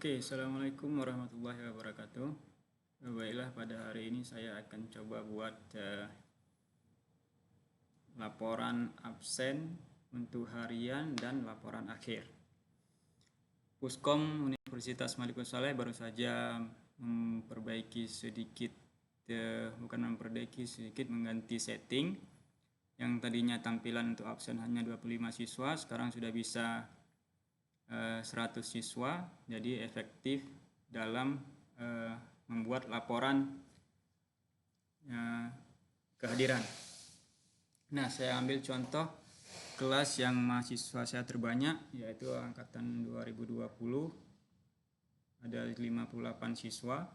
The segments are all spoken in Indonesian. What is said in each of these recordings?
Oke, Assalamualaikum warahmatullahi wabarakatuh. Baiklah, pada hari ini saya akan coba buat laporan absen untuk harian dan laporan akhir. Puskom Universitas Malikul Saleh baru saja memperbaiki sedikit, mengganti setting. Yang tadinya tampilan untuk absen hanya 25 siswa, sekarang sudah bisa 100 siswa, jadi efektif dalam membuat laporan kehadiran. Nah, saya ambil contoh kelas yang mahasiswa saya terbanyak, yaitu angkatan 2020, ada 58 siswa.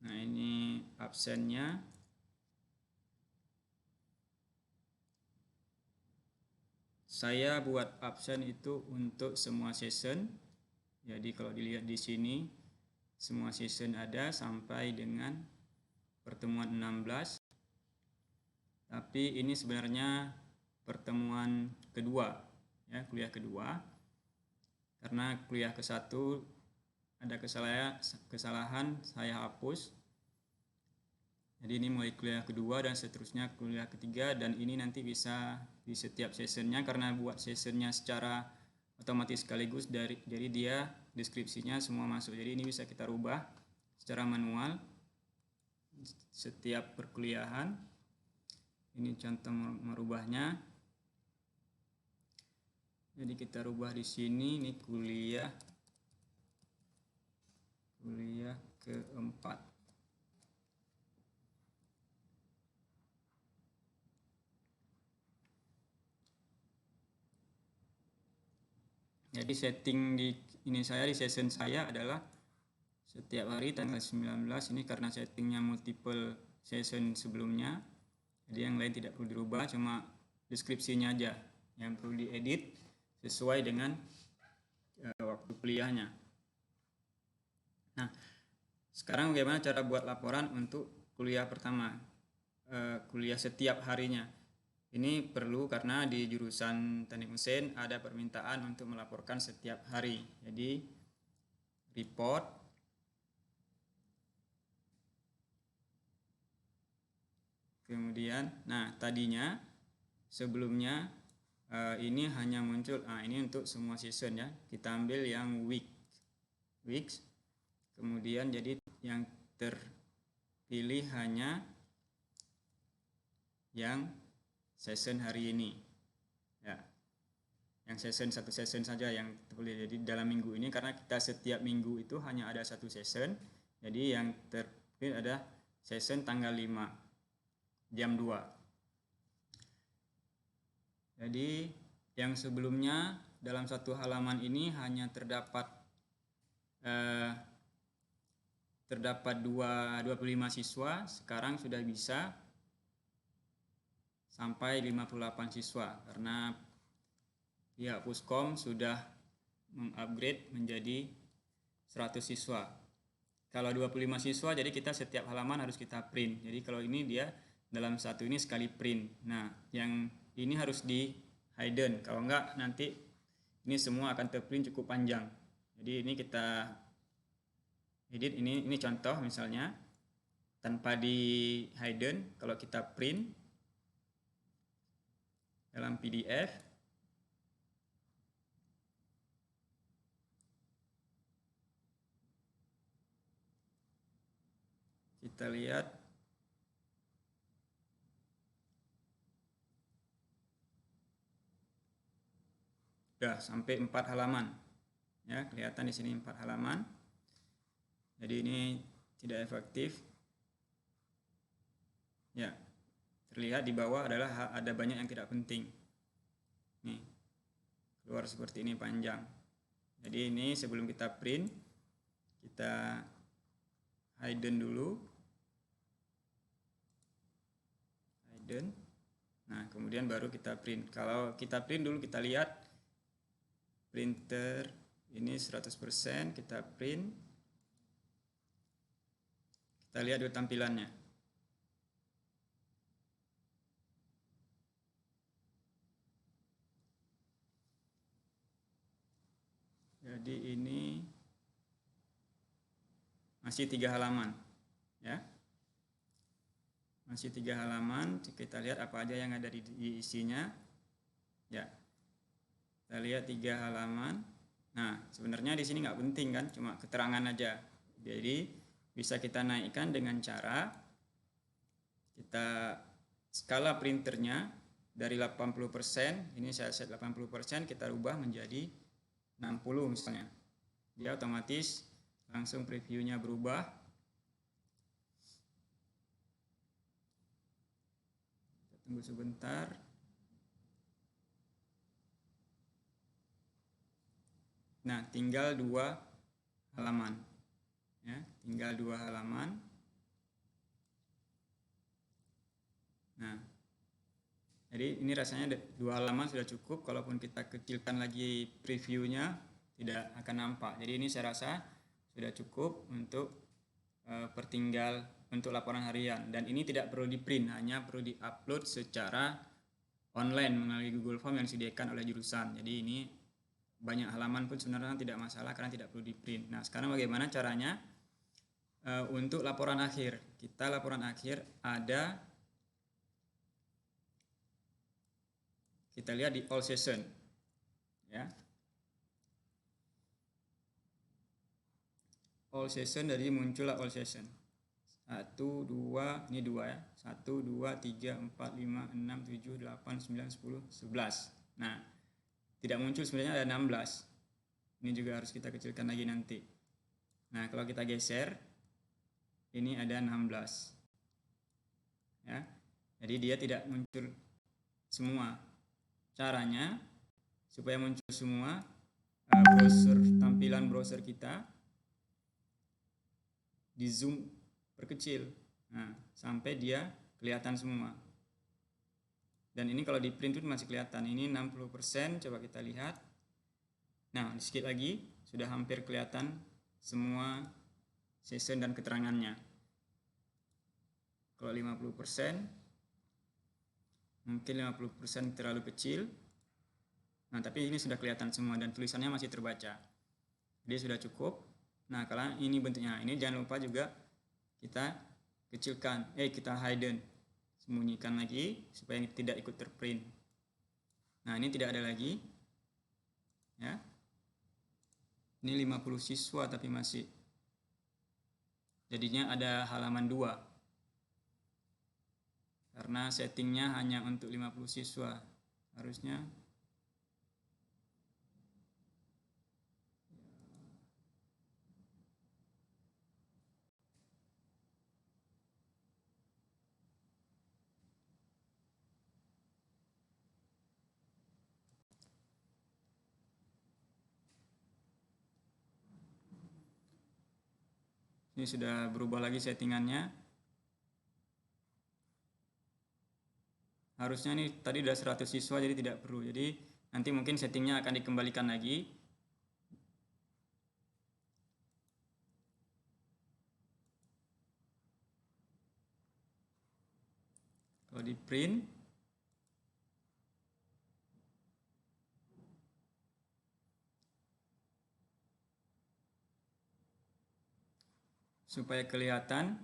Nah, ini absennya. Saya buat absen itu untuk semua season. Jadi kalau dilihat di sini, semua season ada sampai dengan pertemuan 16. Tapi ini sebenarnya pertemuan kedua, ya, kuliah kedua. Karena kuliah ke-1 ada kesalahan, saya hapus. Jadi ini mulai kuliah kedua dan seterusnya kuliah ketiga, dan ini nanti bisa di setiap seasonnya, karena buat seasonnya secara otomatis sekaligus, jadi dia deskripsinya semua masuk. Jadi ini bisa kita rubah secara manual setiap perkuliahan. Ini contoh merubahnya. Jadi kita rubah di sini, ini kuliah keempat. Jadi setting di season saya adalah setiap hari tanggal 19. Ini karena settingnya multiple season sebelumnya, jadi yang lain tidak perlu dirubah, cuma deskripsinya aja yang perlu diedit sesuai dengan waktu kuliahnya. Nah, sekarang bagaimana cara buat laporan untuk kuliah pertama, kuliah setiap harinya. Ini perlu karena di jurusan teknik mesin ada permintaan untuk melaporkan setiap hari. Jadi report, kemudian, nah tadinya sebelumnya ini hanya muncul, ini untuk semua season ya. Kita ambil yang weeks, kemudian jadi yang terpilih hanya yang season hari ini, ya. Yang satu season saja yang terpilih. Jadi dalam minggu ini, karena kita setiap minggu itu hanya ada satu season, jadi yang terpilih ada season tanggal 5 jam 2. Jadi yang sebelumnya dalam satu halaman ini hanya terdapat 25 siswa, sekarang sudah bisa sampai 58 siswa karena pihak Puskom sudah mengupgrade menjadi 100 siswa. Kalau 25 siswa, jadi kita setiap halaman harus kita print. Jadi kalau ini dia dalam satu ini sekali print. Nah, yang ini harus di hidden. Kalau enggak nanti ini semua akan terprint cukup panjang. Jadi ini kita edit, ini contoh misalnya tanpa di hidden. Kalau kita print dalam PDF, kita lihat sudah sampai 4 halaman. Ya, kelihatan di sini 4 halaman. Jadi ini tidak efektif. Ya, terlihat di bawah adalah ada banyak yang tidak penting. Nih, keluar seperti ini panjang. Jadi ini sebelum kita print, kita hidden dulu. Hidden. Nah, kemudian baru kita print. Kalau kita print dulu, kita lihat printer ini 100%, kita print. Kita lihat dulu tampilannya. Jadi ini masih 3 halaman ya. Masih 3 halaman, kita lihat apa aja yang ada di isinya ya. Kita lihat 3 halaman. Nah, sebenarnya di sini nggak penting kan, cuma keterangan aja. Jadi bisa kita naikkan dengan cara kita skala printernya dari 80%, ini saya set 80%, kita rubah menjadi 60 misalnya. Dia otomatis langsung previewnya berubah. Kita tunggu sebentar. Nah, tinggal 2 halaman ya, tinggal 2 halaman. Nah, jadi ini rasanya 2 halaman sudah cukup. Kalaupun kita kecilkan lagi previewnya tidak akan nampak. Jadi ini saya rasa sudah cukup untuk pertinggal untuk laporan harian, dan ini tidak perlu di print, hanya perlu di-upload secara online melalui Google Form yang disediakan oleh jurusan. Jadi ini banyak halaman pun sebenarnya tidak masalah karena tidak perlu di print. Nah, sekarang bagaimana caranya untuk laporan akhir? Kita laporan akhir ada, kita lihat di all session ya. All session, dari muncullah all session 1, 2, ini 2 ya, 1, 2, 3, 4, 5, 6, 7, 8, 9, 10, 11. Nah, tidak muncul, sebenarnya ada 16. Ini juga harus kita kecilkan lagi nanti. Nah, kalau kita geser, ini ada 16 ya. Jadi dia tidak muncul semua. Caranya supaya muncul semua, tampilan browser kita di zoom perkecil, nah, sampai dia kelihatan semua. Dan ini kalau di print itu masih kelihatan. Ini 60%, coba kita lihat. Nah, sedikit lagi sudah hampir kelihatan semua session dan keterangannya. Kalau 50%, mungkin 50% terlalu kecil. Nah, tapi ini sudah kelihatan semua dan tulisannya masih terbaca. Jadi sudah cukup. Nah, kalau ini bentuknya, ini jangan lupa juga kita kecilkan, kita hidden, sembunyikan lagi supaya tidak ikut terprint. Nah, ini tidak ada lagi ya. Ini 50 siswa tapi masih, jadinya ada halaman 2 karena settingnya hanya untuk 50 siswa. Harusnya ini sudah berubah lagi settingannya. Harusnya ini tadi udah 100 siswa, jadi tidak perlu. Jadi nanti mungkin settingnya akan dikembalikan lagi. Kalau di print, supaya kelihatan,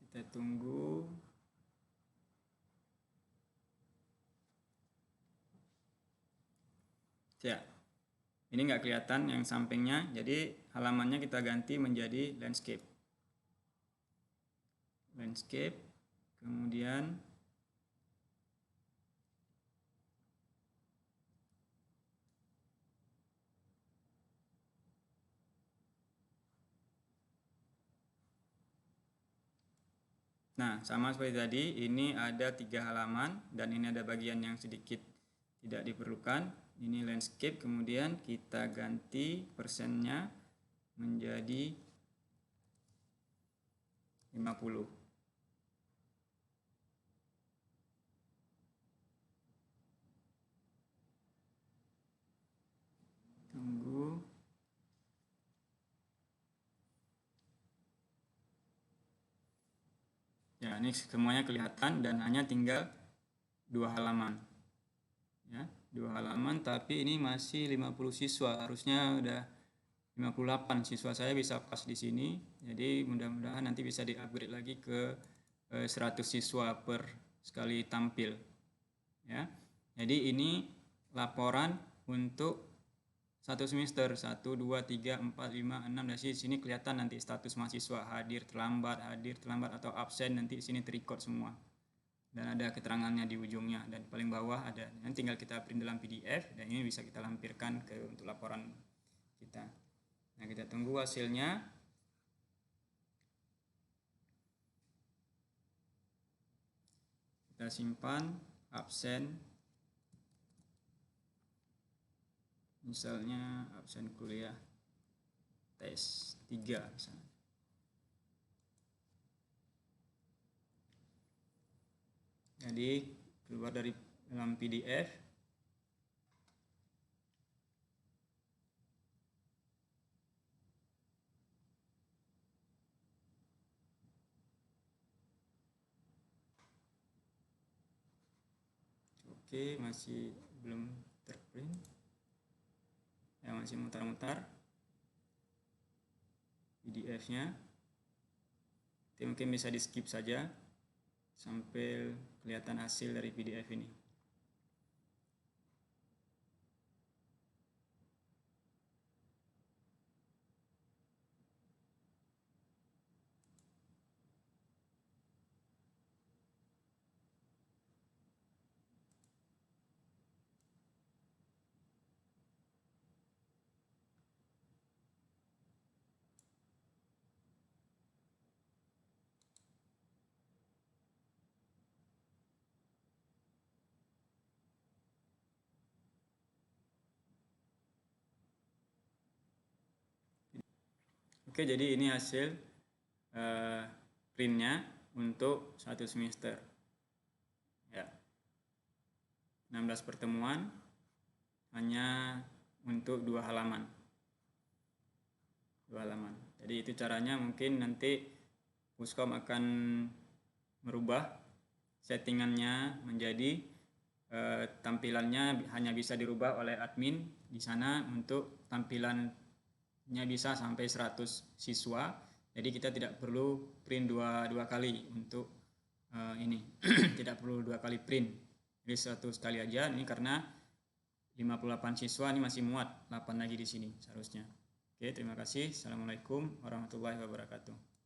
kita tunggu. Ya, ini nggak kelihatan yang sampingnya, jadi halamannya kita ganti menjadi landscape. Landscape, kemudian nah, sama seperti tadi, ini ada 3 halaman dan ini ada bagian yang sedikit tidak diperlukan. Ini landscape, kemudian kita ganti persennya menjadi 50. Tunggu. Ya, ini semuanya kelihatan dan hanya tinggal 2 halaman. Ya, 2 halaman, tapi ini masih 50 siswa, harusnya udah 58 siswa saya bisa pas di sini. Jadi mudah-mudahan nanti bisa di-upgrade lagi ke 100 siswa per sekali tampil. Ya. Jadi ini laporan untuk satu semester, 1, 2, 3, 4, 5, 6, dan di sini kelihatan nanti status mahasiswa, hadir terlambat atau absen, nanti di sini terrecord semua. Dan ada keterangannya di ujungnya, dan paling bawah ada. Dan tinggal kita print dalam PDF, dan ini bisa kita lampirkan untuk laporan kita. Nah, kita tunggu hasilnya. Kita simpan absen. Misalnya absen kuliah tes 3 misalnya. Jadi keluar dari dalam PDF. Oke, masih belum terprint. Ya, masih mutar-mutar PDF-nya. Mungkin bisa di skip saja sampai kelihatan hasil dari PDF ini. Oke, jadi ini hasil printnya untuk 1 semester. Ya. 16 pertemuan hanya untuk 2 halaman. 2 halaman. Jadi itu caranya. Mungkin nanti Puskom akan merubah settingannya menjadi tampilannya hanya bisa dirubah oleh admin di sana untuk tampilannya bisa sampai 100 siswa. Jadi kita tidak perlu print dua kali untuk ini. Tidak perlu 2 kali print. Jadi 1 kali aja ini karena 58 siswa ini masih muat, 8 lagi di sini seharusnya. Oke, terima kasih. Assalamualaikum warahmatullahi wabarakatuh.